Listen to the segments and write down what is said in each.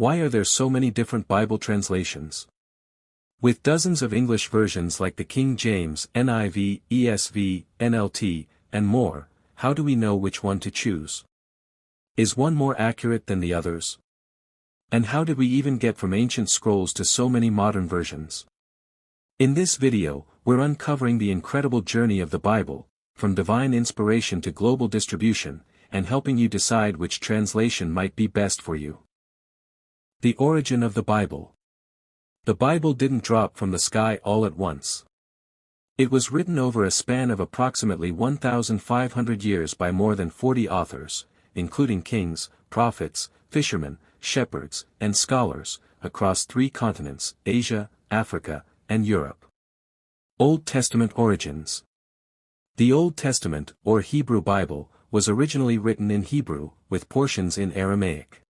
Why are there so many different Bible translations? With dozens of English versions like the King James, NIV, ESV, NLT, and more, how do we know which one to choose? Is one more accurate than the others? And how did we even get from ancient scrolls to so many modern versions? In this video, we're uncovering the incredible journey of the Bible, from divine inspiration to global distribution, and helping you decide which translation might be best for you. The origin of the Bible. The Bible didn't drop from the sky all at once. It was written over a span of approximately 1,500 years by more than 40 authors, including kings, prophets, fishermen, shepherds, and scholars, across 3 continents, Asia, Africa, and Europe. Old Testament origins. The Old Testament, or Hebrew Bible, was originally written in Hebrew, with portions in Aramaic.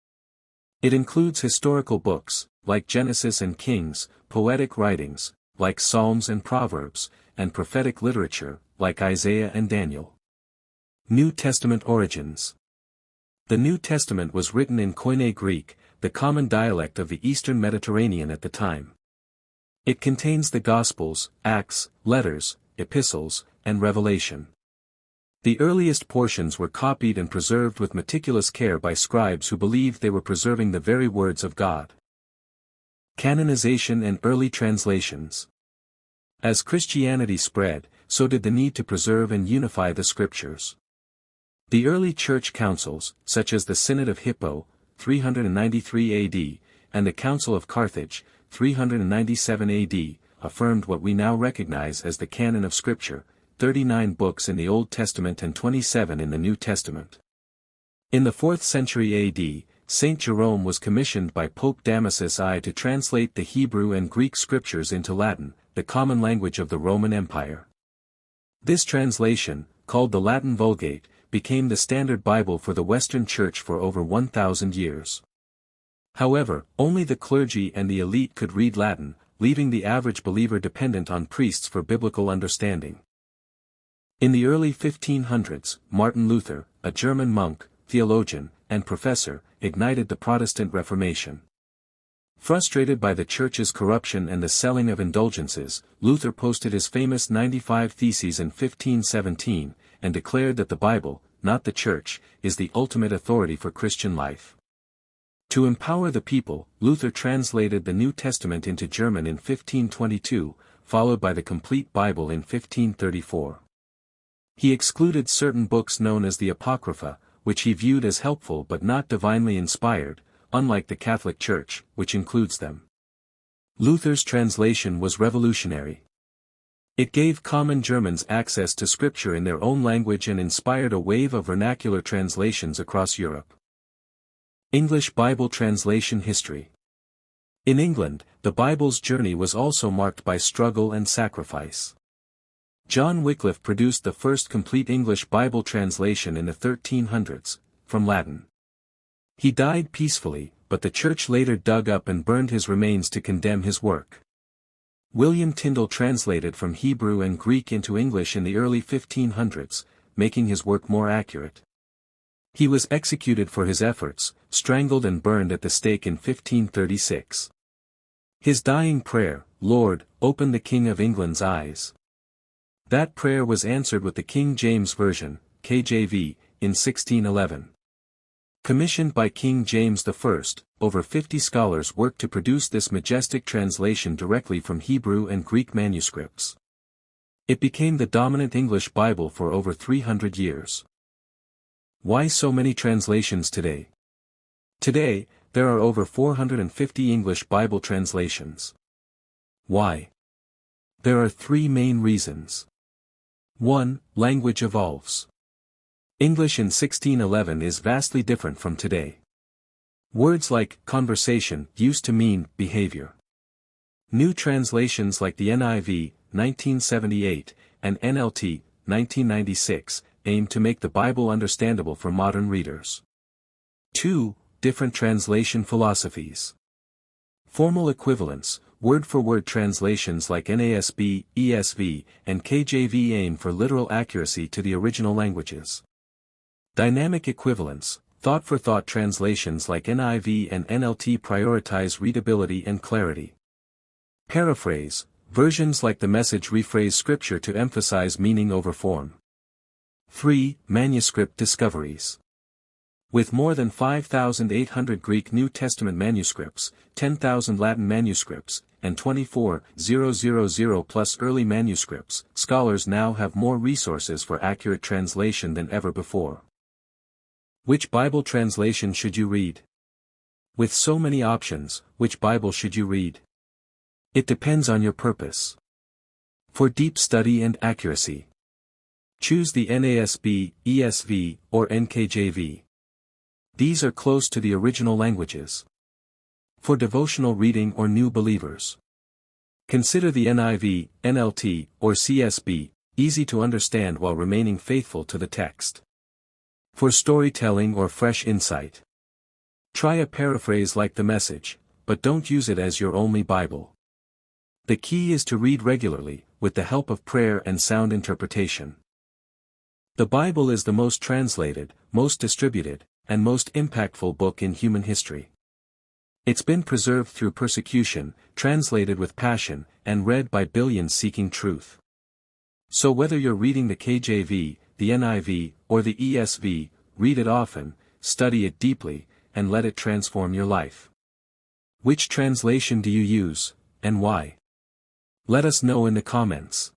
It includes historical books, like Genesis and Kings, poetic writings, like Psalms and Proverbs, and prophetic literature, like Isaiah and Daniel. New Testament origins. The New Testament was written in Koine Greek, the common dialect of the Eastern Mediterranean at the time. It contains the Gospels, Acts, letters, epistles, and Revelation. The earliest portions were copied and preserved with meticulous care by scribes who believed they were preserving the very words of God. Canonization and early translations. As Christianity spread, so did the need to preserve and unify the scriptures. The early church councils, such as the Synod of Hippo, 393 AD, and the Council of Carthage, 397 AD, affirmed what we now recognize as the canon of Scripture, 39 books in the Old Testament and 27 in the New Testament. In the 4th century AD, Saint Jerome was commissioned by Pope Damasus I to translate the Hebrew and Greek scriptures into Latin, the common language of the Roman Empire. This translation, called the Latin Vulgate, became the standard Bible for the Western Church for over 1,000 years. However, only the clergy and the elite could read Latin, leaving the average believer dependent on priests for biblical understanding. In the early 1500s, Martin Luther, a German monk, theologian, and professor, ignited the Protestant Reformation. Frustrated by the Church's corruption and the selling of indulgences, Luther posted his famous 95 Theses in 1517, and declared that the Bible, not the Church, is the ultimate authority for Christian life. To empower the people, Luther translated the New Testament into German in 1522, followed by the complete Bible in 1534. He excluded certain books known as the Apocrypha, which he viewed as helpful but not divinely inspired, unlike the Catholic Church, which includes them. Luther's translation was revolutionary. It gave common Germans access to Scripture in their own language and inspired a wave of vernacular translations across Europe. English Bible translation history. In England, the Bible's journey was also marked by struggle and sacrifice. John Wycliffe produced the first complete English Bible translation in the 1300s, from Latin. He died peacefully, but the Church later dug up and burned his remains to condemn his work. William Tyndale translated from Hebrew and Greek into English in the early 1500s, making his work more accurate. He was executed for his efforts, strangled and burned at the stake in 1536. His dying prayer, "Lord, open the King of England's eyes." That prayer was answered with the King James Version, KJV, in 1611. Commissioned by King James I, over 50 scholars worked to produce this majestic translation directly from Hebrew and Greek manuscripts. It became the dominant English Bible for over 300 years. Why so many translations today? Today, there are over 450 English Bible translations. Why? There are 3 main reasons. 1. Language evolves. English in 1611 is vastly different from today. Words like conversation used to mean behavior. New translations like the NIV, 1978, and NLT, 1996, aim to make the Bible understandable for modern readers. 2. Different translation philosophies. Formal equivalence, word-for-word translations like NASB, ESV, and KJV aim for literal accuracy to the original languages. Dynamic equivalence, Thought-for-thought translations like NIV and NLT prioritize readability and clarity. Paraphrase, versions like the Message rephrase scripture to emphasize meaning over form. 3. Manuscript discoveries. With more than 5,800 Greek New Testament manuscripts, 10,000 Latin manuscripts, and 24,000 plus early manuscripts, scholars now have more resources for accurate translation than ever before. Which Bible translation should you read? With so many options, which Bible should you read? It depends on your purpose. For deep study and accuracy, choose the NASB, ESV, or NKJV. These are close to the original languages. For devotional reading or new believers, consider the NIV, NLT, or CSB, easy to understand while remaining faithful to the text. For storytelling or fresh insight, try a paraphrase like the Message, but don't use it as your only Bible. The key is to read regularly, with the help of prayer and sound interpretation. The Bible is the most translated, most distributed, and most impactful book in human history. It's been preserved through persecution, translated with passion, and read by billions seeking truth. So whether you're reading the KJV, the NIV, or the ESV, read it often, study it deeply, and let it transform your life. Which translation do you use, and why? Let us know in the comments.